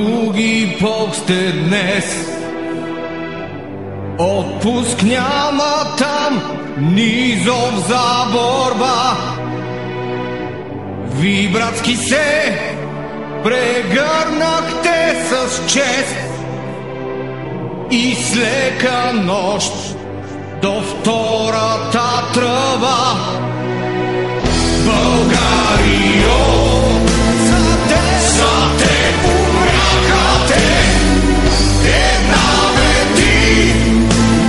други полк сте днес. Отпуск няма там, низов за борба. Ви, братски, се прегърнахте с чест и с лека нощ до втората тръба. Българио, за теб умряха те, една бе ти,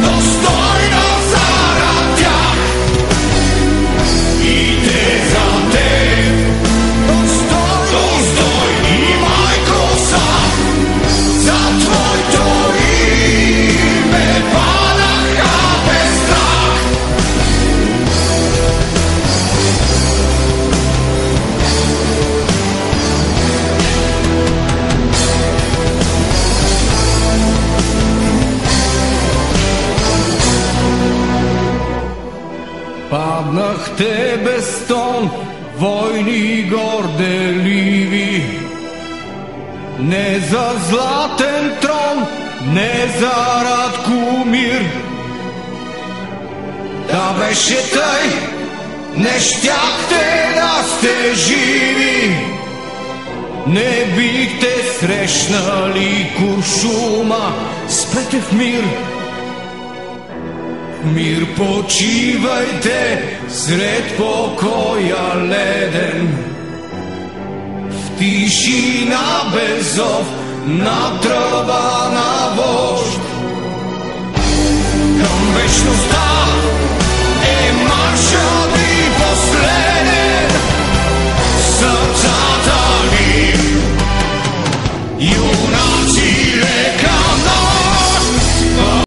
достойна зарад тях. И те за теб достойни, майко, са, за твоето име падаха без страх. Паднахте без тон, войни горделиви, не за златен трон, не за Радкомир. Да беше тъй, не щяхте да сте живи, не бихте срещнали куршума. Спете в мир, мир почивайте сред покоя леден, в тишина без зов, на тръба на вожд, към вечността.